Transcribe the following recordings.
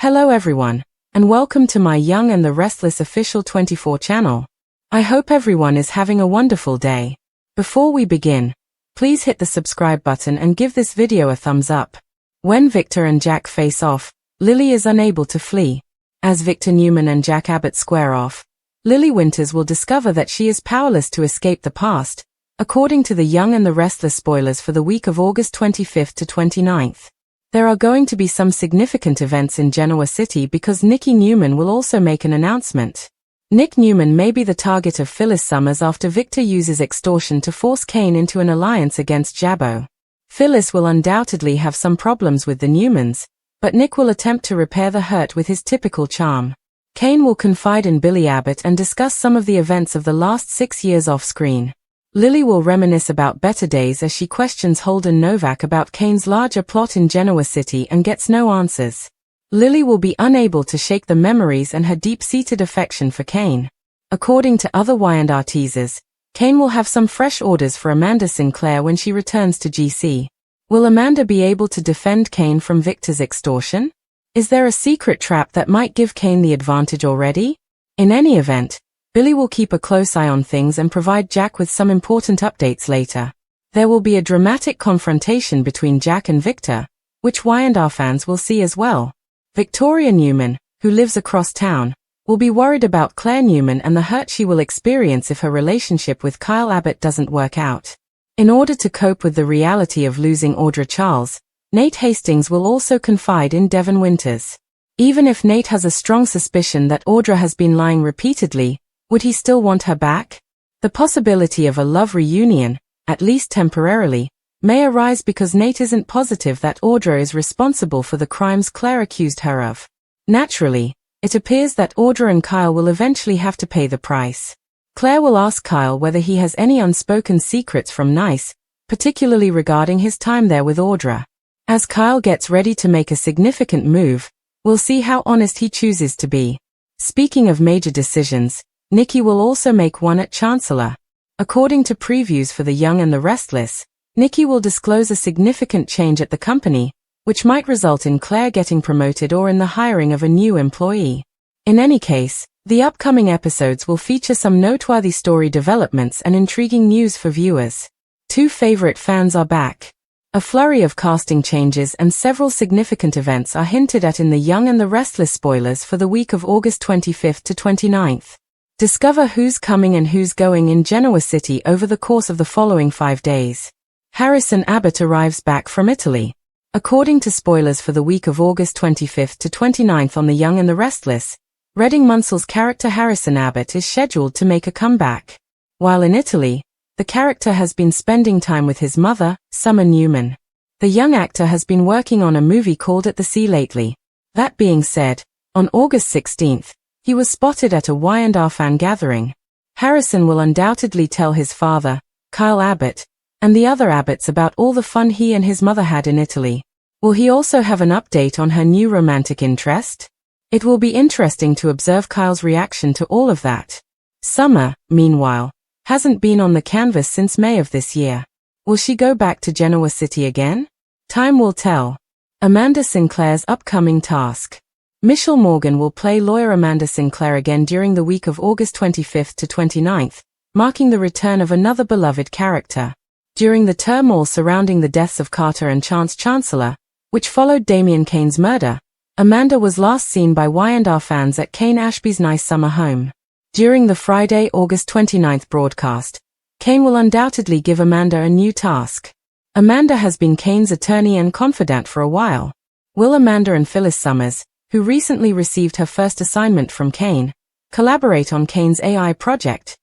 Hello everyone, and welcome to my Young and the Restless official 24 channel. I hope everyone is having a wonderful day. Before we begin, please hit the subscribe button and give this video a thumbs up. When Victor and Jack face off, Lily is unable to flee. As Victor Newman and Jack-Abbott square off, Lily Winters will discover that she is powerless to escape the past, according to the Young and the Restless spoilers for the week of August 25th to 29th. There are going to be some significant events in Genoa City because Nikki Newman will also make an announcement. Nick Newman may be the target of Phyllis summers after Victor uses extortion to force Kane into an alliance against Jabbo. Phyllis will undoubtedly have some problems with the Newmans, but Nick will attempt to repair the hurt with his typical charm. Kane will confide in Billy Abbott and discuss some of the events of the last 6 years off-screen. Lily will reminisce about better days as she questions Holden Novak about Kane's larger plot in Genoa City and gets no answers. Lily will be unable to shake the memories and her deep-seated affection for Kane. According to other Y&R teasers, Kane will have some fresh orders for Amanda Sinclair when she returns to GC. Will Amanda be able to defend Kane from Victor's extortion? Is there a secret trap that might give Kane the advantage already? In any event, Billy will keep a close eye on things and provide Jack with some important updates later. There will be a dramatic confrontation between Jack and Victor, which Y&R fans will see as well. Victoria Newman, who lives across town, will be worried about Claire Newman and the hurt she will experience if her relationship with Kyle Abbott doesn't work out. In order to cope with the reality of losing Audra Charles, Nate Hastings will also confide in Devon Winters. Even if Nate has a strong suspicion that Audra has been lying repeatedly, would he still want her back? The possibility of a love reunion, at least temporarily, may arise because Nate isn't positive that Audra is responsible for the crimes Claire accused her of. Naturally, it appears that Audra and Kyle will eventually have to pay the price. Claire will ask Kyle whether he has any unspoken secrets from Nice, particularly regarding his time there with Audra. As Kyle gets ready to make a significant move, we'll see how honest he chooses to be. Speaking of major decisions, Nikki will also make one at Chancellor. According to previews for the Young and the Restless, Nikki will disclose a significant change at the company, which might result in Claire getting promoted or in the hiring of a new employee. In any case, the upcoming episodes will feature some noteworthy story developments and intriguing news for viewers. 2 favorite fans are back. A flurry of casting changes and several significant events are hinted at in the Young and the Restless spoilers for the week of August 25th to 29th. Discover who's coming and who's going in Genoa City over the course of the following 5 days. Harrison Abbott arrives back from Italy. According to spoilers for the week of August 25th to 29th on The Young and the Restless, Reading Munsell's character Harrison Abbott is scheduled to make a comeback. While in Italy, the character has been spending time with his mother, Summer Newman. The young actor has been working on a movie called At the Sea lately. That being said, on August 16th, he was spotted at a Y&R fan gathering. Harrison will undoubtedly tell his father, Kyle Abbott, and the other Abbotts about all the fun he and his mother had in Italy. Will he also have an update on her new romantic interest? It will be interesting to observe Kyle's reaction to all of that. Summer, meanwhile, hasn't been on the canvas since May of this year. Will she go back to Genoa City again? Time will tell. Amanda Sinclair's upcoming task. Michelle Morgan will play lawyer Amanda Sinclair again during the week of August 25th to 29th, marking the return of another beloved character. During the turmoil surrounding the deaths of Carter and Chancellor, which followed Damian Kane's murder, Amanda was last seen by Y&R fans at Kane Ashby's nice summer home. During the Friday, August 29th broadcast, Kane will undoubtedly give Amanda a new task. Amanda has been Kane's attorney and confidant for a while. Will Amanda and Phyllis Summers, who recently received her first assignment from Kane, collaborate on Kane's AI project?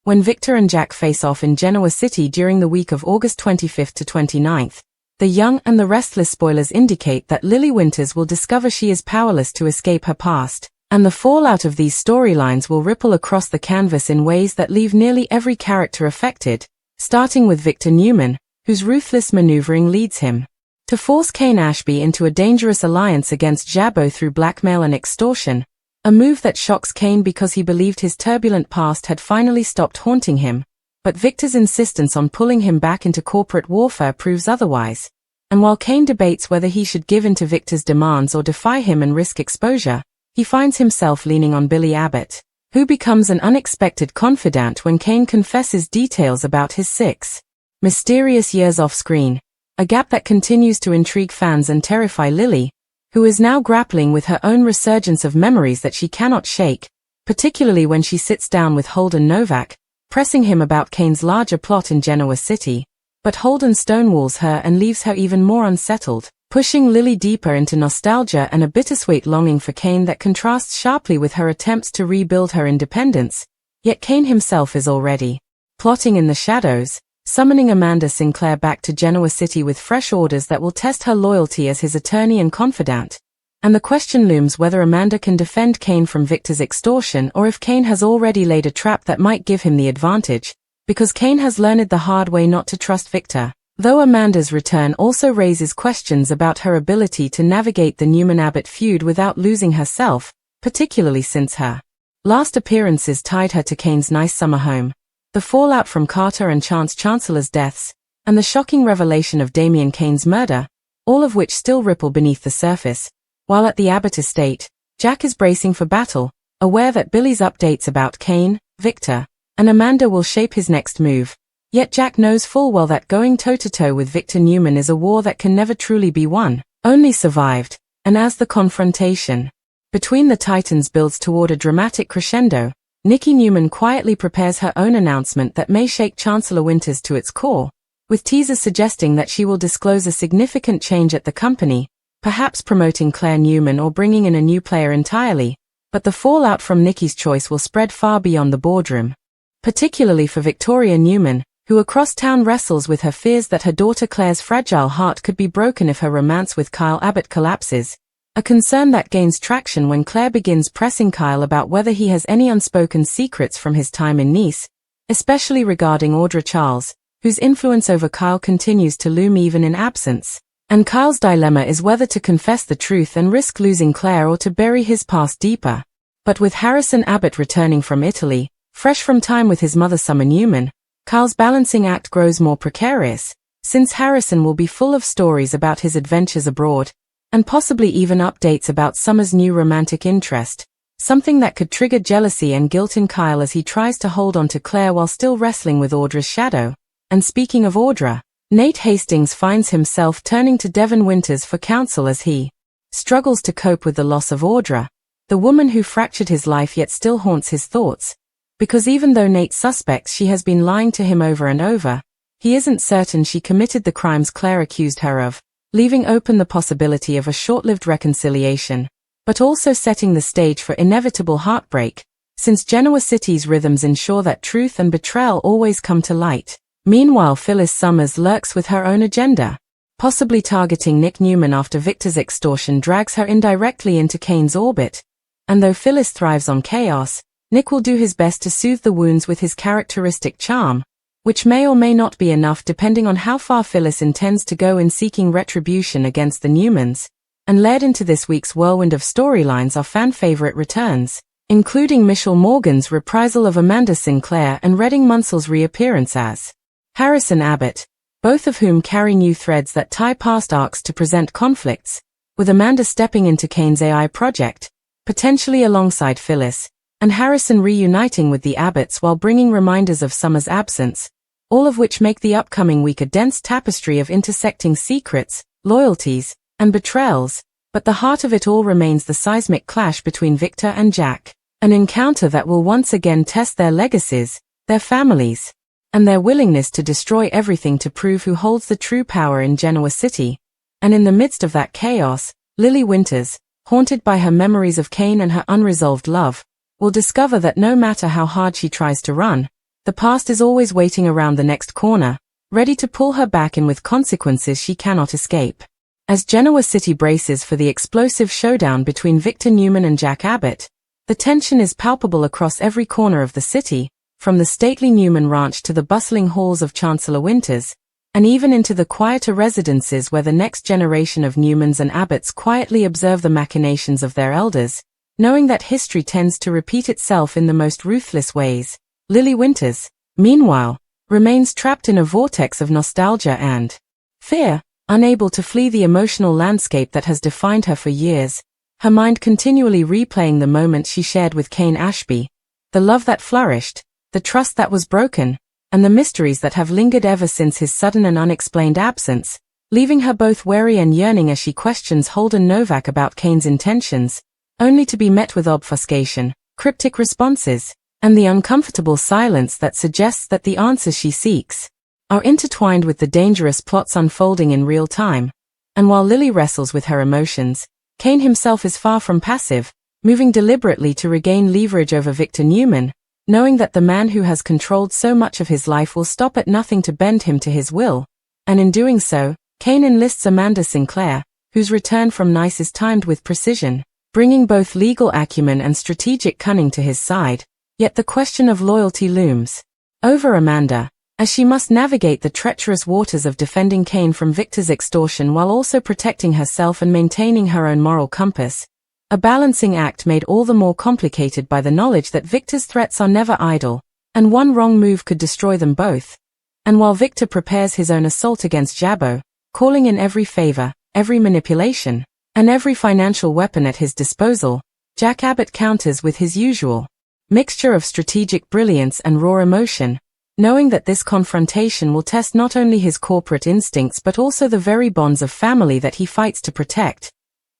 When Victor and Jack face off in Genoa City during the week of August 25th to 29th, the Young and the Restless spoilers indicate that Lily Winters will discover she is powerless to escape her past, and the fallout of these storylines will ripple across the canvas in ways that leave nearly every character affected, starting with Victor Newman, whose ruthless maneuvering leads him to force Kane Ashby into a dangerous alliance against Jabbo through blackmail and extortion, a move that shocks Kane because he believed his turbulent past had finally stopped haunting him, but Victor's insistence on pulling him back into corporate warfare proves otherwise. And while Kane debates whether he should give in to Victor's demands or defy him and risk exposure, he finds himself leaning on Billy Abbott, who becomes an unexpected confidant when Kane confesses details about his 6 mysterious years off-screen, a gap that continues to intrigue fans and terrify Lily, who is now grappling with her own resurgence of memories that she cannot shake, particularly when she sits down with Holden Novak, pressing him about Kane's larger plot in Genoa City. But Holden stonewalls her and leaves her even more unsettled, pushing Lily deeper into nostalgia and a bittersweet longing for Kane that contrasts sharply with her attempts to rebuild her independence. Yet Kane himself is already plotting in the shadows, summoning Amanda Sinclair back to Genoa City with fresh orders that will test her loyalty as his attorney and confidant. And the question looms whether Amanda can defend Kane from Victor's extortion or if Kane has already laid a trap that might give him the advantage, because Kane has learned the hard way not to trust Victor. Though Amanda's return also raises questions about her ability to navigate the Newman-Abbott feud without losing herself, particularly since her last appearances tied her to Kane's nice summer home. The fallout from Carter and Chancellor's deaths, and the shocking revelation of Damian Kane's murder, all of which still ripple beneath the surface. While at the Abbott estate, Jack is bracing for battle, aware that Billy's updates about Kane, Victor, and Amanda will shape his next move. Yet Jack knows full well that going toe-to-toe with Victor Newman is a war that can never truly be won, only survived. And as the confrontation between the Titans builds toward a dramatic crescendo, Nikki Newman quietly prepares her own announcement that may shake Chancellor Winters to its core, with teasers suggesting that she will disclose a significant change at the company, perhaps promoting Claire Newman or bringing in a new player entirely. But the fallout from Nikki's choice will spread far beyond the boardroom, particularly for Victoria Newman, who across town wrestles with her fears that her daughter Claire's fragile heart could be broken if her romance with Kyle Abbott collapses, a concern that gains traction when Claire begins pressing Kyle about whether he has any unspoken secrets from his time in Nice, especially regarding Audra Charles, whose influence over Kyle continues to loom even in absence. And Kyle's dilemma is whether to confess the truth and risk losing Claire or to bury his past deeper. But with Harrison Abbott returning from Italy, fresh from time with his mother Summer Newman, Kyle's balancing act grows more precarious, since Harrison will be full of stories about his adventures abroad, and possibly even updates about Summer's new romantic interest, something that could trigger jealousy and guilt in Kyle as he tries to hold on to Claire while still wrestling with Audra's shadow. And speaking of Audra, Nate Hastings finds himself turning to Devon Winters for counsel as he struggles to cope with the loss of Audra, the woman who fractured his life yet still haunts his thoughts. Because even though Nate suspects she has been lying to him over and over, he isn't certain she committed the crimes Claire accused her of, leaving open the possibility of a short-lived reconciliation, but also setting the stage for inevitable heartbreak, since Genoa City's rhythms ensure that truth and betrayal always come to light. Meanwhile, Phyllis Summers lurks with her own agenda, possibly targeting Nick Newman after Victor's extortion drags her indirectly into Kane's orbit. And though Phyllis thrives on chaos, Nick will do his best to soothe the wounds with his characteristic charm, which may or may not be enough depending on how far Phyllis intends to go in seeking retribution against the Newmans. And led into this week's whirlwind of storylines are fan-favorite returns, including Michelle Morgan's reprisal of Amanda Sinclair and Redding Munsell's reappearance as Harrison Abbott, both of whom carry new threads that tie past arcs to present conflicts, with Amanda stepping into Kane's AI project, potentially alongside Phyllis, and Harrison reuniting with the Abbotts while bringing reminders of Summer's absence, all of which make the upcoming week a dense tapestry of intersecting secrets, loyalties, and betrayals. But the heart of it all remains the seismic clash between Victor and Jack, an encounter that will once again test their legacies, their families, and their willingness to destroy everything to prove who holds the true power in Genoa City. And in the midst of that chaos, Lily Winters, haunted by her memories of Kane and her unresolved love, will discover that no matter how hard she tries to run, the past is always waiting around the next corner, ready to pull her back in with consequences she cannot escape. As Genoa City braces for the explosive showdown between Victor Newman and Jack Abbott, the tension is palpable across every corner of the city, from the stately Newman ranch to the bustling halls of Chancellor Winters, and even into the quieter residences where the next generation of Newmans and Abbotts quietly observe the machinations of their elders, knowing that history tends to repeat itself in the most ruthless ways. Lily Winters, meanwhile, remains trapped in a vortex of nostalgia and fear, unable to flee the emotional landscape that has defined her for years, her mind continually replaying the moments she shared with Kane Ashby, the love that flourished, the trust that was broken, and the mysteries that have lingered ever since his sudden and unexplained absence, leaving her both wary and yearning as she questions Holden Novak about Kane's intentions, only to be met with obfuscation, cryptic responses, and the uncomfortable silence that suggests that the answers she seeks are intertwined with the dangerous plots unfolding in real time. And while Lily wrestles with her emotions, Kane himself is far from passive, moving deliberately to regain leverage over Victor Newman, knowing that the man who has controlled so much of his life will stop at nothing to bend him to his will, and in doing so, Kane enlists Amanda Sinclair, whose return from Nice is timed with precision, bringing both legal acumen and strategic cunning to his side, yet the question of loyalty looms over Amanda, as she must navigate the treacherous waters of defending Kane from Victor's extortion while also protecting herself and maintaining her own moral compass, a balancing act made all the more complicated by the knowledge that Victor's threats are never idle, and one wrong move could destroy them both. And while Victor prepares his own assault against Jabbo, calling in every favor, every manipulation, and every financial weapon at his disposal, Jack Abbott counters with his usual mixture of strategic brilliance and raw emotion, knowing that this confrontation will test not only his corporate instincts but also the very bonds of family that he fights to protect.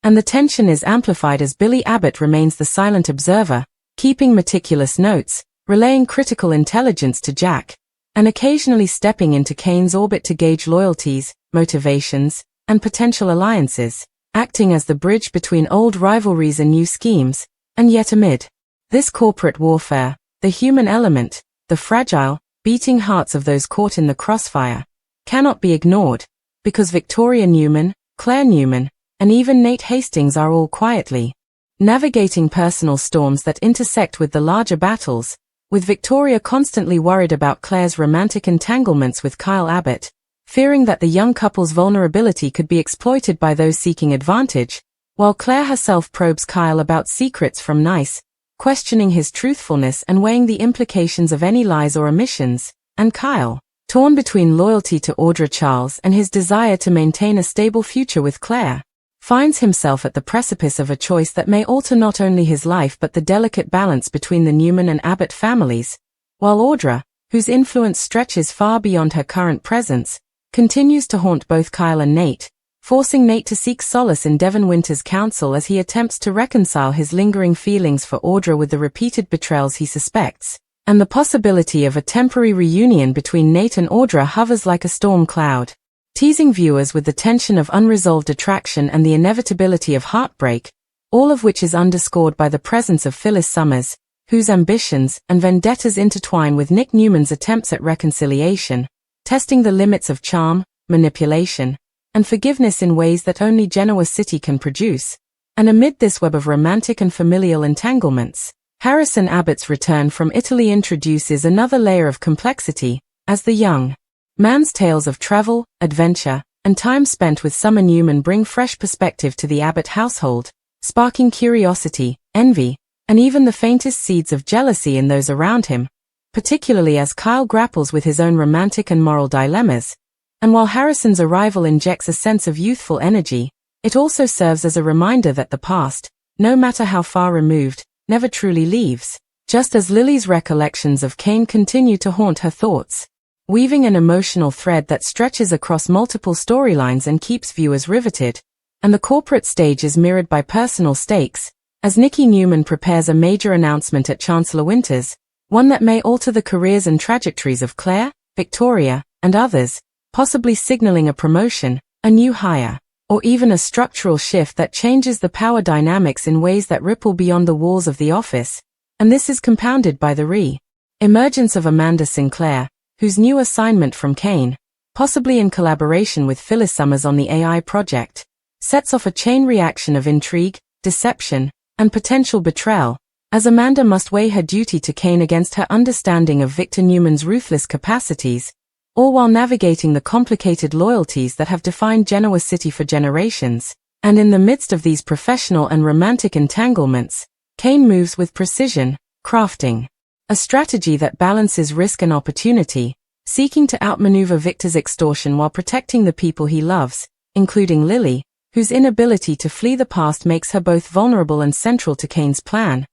And the tension is amplified as Billy Abbott remains the silent observer, keeping meticulous notes, relaying critical intelligence to Jack, and occasionally stepping into Kane's orbit to gauge loyalties, motivations, and potential alliances, acting as the bridge between old rivalries and new schemes. And yet amid this corporate warfare, the human element, the fragile, beating hearts of those caught in the crossfire, cannot be ignored, because Victoria Newman, Claire Newman, and even Nate Hastings are all quietly navigating personal storms that intersect with the larger battles, with Victoria constantly worried about Claire's romantic entanglements with Kyle Abbott, fearing that the young couple's vulnerability could be exploited by those seeking advantage, while Claire herself probes Kyle about secrets from Nice, questioning his truthfulness and weighing the implications of any lies or omissions, and Kyle, torn between loyalty to Audra Charles and his desire to maintain a stable future with Claire, finds himself at the precipice of a choice that may alter not only his life but the delicate balance between the Newman and Abbott families, while Audra, whose influence stretches far beyond her current presence, continues to haunt both Kyle and Nate, forcing Nate to seek solace in Devon Winter's counsel as he attempts to reconcile his lingering feelings for Audra with the repeated betrayals he suspects, and the possibility of a temporary reunion between Nate and Audra hovers like a storm cloud, teasing viewers with the tension of unresolved attraction and the inevitability of heartbreak, all of which is underscored by the presence of Phyllis Summers, whose ambitions and vendettas intertwine with Nick Newman's attempts at reconciliation, testing the limits of charm, manipulation, and forgiveness in ways that only Genoa City can produce. And amid this web of romantic and familial entanglements, Harrison Abbott's return from Italy introduces another layer of complexity, as the young man's tales of travel, adventure, and time spent with Summer Newman bring fresh perspective to the Abbott household, sparking curiosity, envy, and even the faintest seeds of jealousy in those around him, particularly as Kyle grapples with his own romantic and moral dilemmas. And while Harrison's arrival injects a sense of youthful energy, it also serves as a reminder that the past, no matter how far removed, never truly leaves, just as Lily's recollections of Kane continue to haunt her thoughts, weaving an emotional thread that stretches across multiple storylines and keeps viewers riveted. And the corporate stage is mirrored by personal stakes, as Nikki Newman prepares a major announcement at Chancellor Winters, one that may alter the careers and trajectories of Claire, Victoria, and others, possibly signaling a promotion, a new hire, or even a structural shift that changes the power dynamics in ways that ripple beyond the walls of the office. And this is compounded by the re-emergence of Amanda Sinclair, whose new assignment from Kane, possibly in collaboration with Phyllis Summers on the AI project, sets off a chain reaction of intrigue, deception, and potential betrayal, as Amanda must weigh her duty to Kane against her understanding of Victor Newman's ruthless capacities, all while navigating the complicated loyalties that have defined Genoa City for generations. And in the midst of these professional and romantic entanglements, Kane moves with precision, crafting a strategy that balances risk and opportunity, seeking to outmaneuver Victor's extortion while protecting the people he loves, including Lily, whose inability to flee the past makes her both vulnerable and central to Kane's plan.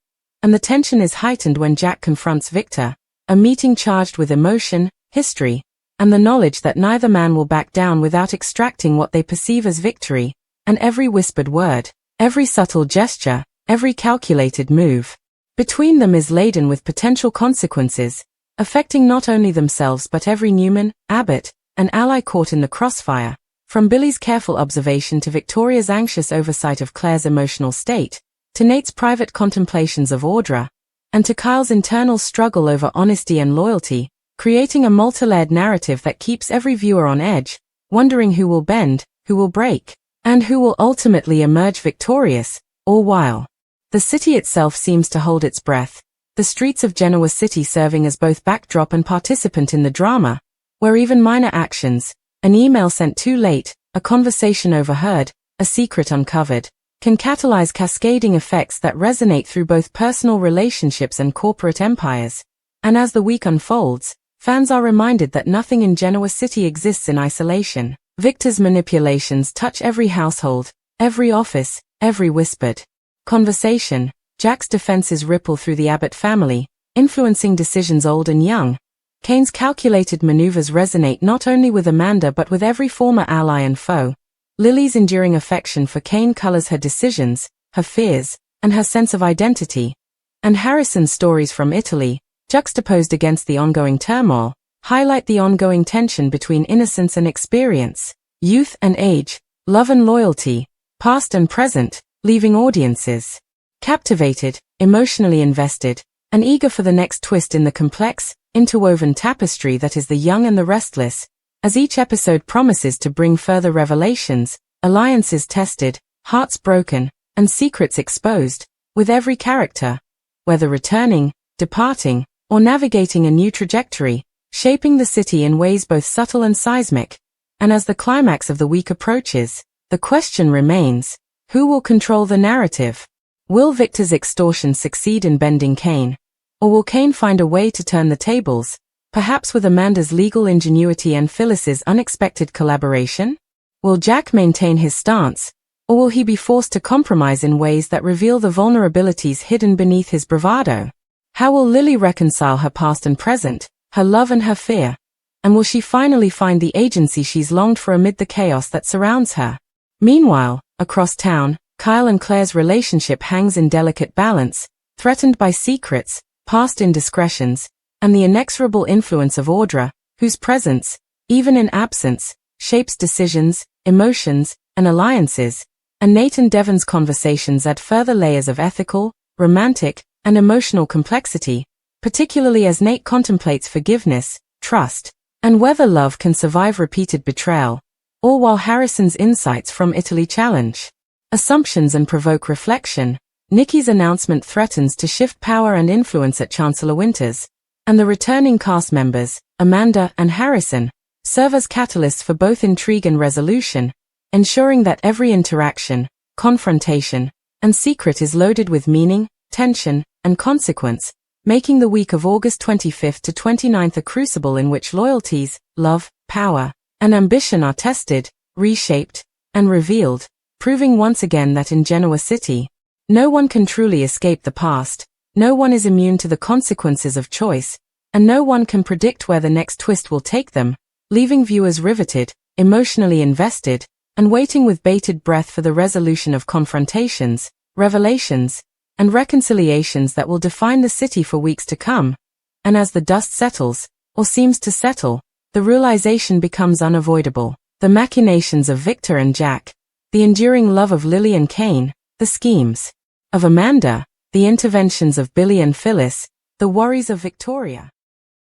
And the tension is heightened when Jack confronts Victor, a meeting charged with emotion, history, and the knowledge that neither man will back down without extracting what they perceive as victory, and every whispered word, every subtle gesture, every calculated move between them is laden with potential consequences, affecting not only themselves but every Newman-Abbott, an ally caught in the crossfire. From Billy's careful observation to Victoria's anxious oversight of Claire's emotional state, to Nate's private contemplations of Audra, and to Kyle's internal struggle over honesty and loyalty, creating a multi-layered narrative that keeps every viewer on edge, wondering who will bend, who will break, and who will ultimately emerge victorious, all while the city itself seems to hold its breath, the streets of Genoa City serving as both backdrop and participant in the drama, where even minor actions, an email sent too late, a conversation overheard, a secret uncovered, can catalyze cascading effects that resonate through both personal relationships and corporate empires. And as the week unfolds, fans are reminded that nothing in Genoa City exists in isolation. Victor's manipulations touch every household, every office, every whispered conversation. Jack's defenses ripple through the Abbott family, influencing decisions old and young. Kane's calculated maneuvers resonate not only with Amanda but with every former ally and foe. Lily's enduring affection for Kane colors her decisions, her fears, and her sense of identity. And Harrison's stories from Italy, juxtaposed against the ongoing turmoil, highlight the ongoing tension between innocence and experience, youth and age, love and loyalty, past and present, leaving audiences captivated, emotionally invested, and eager for the next twist in the complex, interwoven tapestry that is The Young and the Restless. As each episode promises to bring further revelations, alliances tested, hearts broken, and secrets exposed, with every character, whether returning, departing, or navigating a new trajectory, shaping the city in ways both subtle and seismic. And as the climax of the week approaches, the question remains, who will control the narrative? Will Victor's extortion succeed in bending Kane? Or will Kane find a way to turn the tables, perhaps with Amanda's legal ingenuity and Phyllis's unexpected collaboration? Will Jack maintain his stance, or will he be forced to compromise in ways that reveal the vulnerabilities hidden beneath his bravado? How will Lily reconcile her past and present, her love and her fear? And will she finally find the agency she's longed for amid the chaos that surrounds her? Meanwhile, across town, Kyle and Claire's relationship hangs in delicate balance, threatened by secrets, past indiscretions, and the inexorable influence of Audra, whose presence, even in absence, shapes decisions, emotions, and alliances. And Nate and Devon's conversations add further layers of ethical, romantic, and emotional complexity, particularly as Nate contemplates forgiveness, trust, and whether love can survive repeated betrayal, all while Harrison's insights from Italy challenge assumptions and provoke reflection. Nikki's announcement threatens to shift power and influence at Chancellor Winters, and the returning cast members, Amanda and Harrison, serve as catalysts for both intrigue and resolution, ensuring that every interaction, confrontation, and secret is loaded with meaning, tension, and consequence, making the week of August 25th to 29th a crucible in which loyalties, love, power, and ambition are tested, reshaped, and revealed, proving once again that in Genoa City, no one can truly escape the past, no one is immune to the consequences of choice, and no one can predict where the next twist will take them, leaving viewers riveted, emotionally invested, and waiting with bated breath for the resolution of confrontations, revelations, and reconciliations that will define the city for weeks to come. And as the dust settles, or seems to settle, the realization becomes unavoidable. The machinations of Victor and Jack, the enduring love of Lily and Kane, the schemes of Amanda, the interventions of Billy and Phyllis, the worries of Victoria.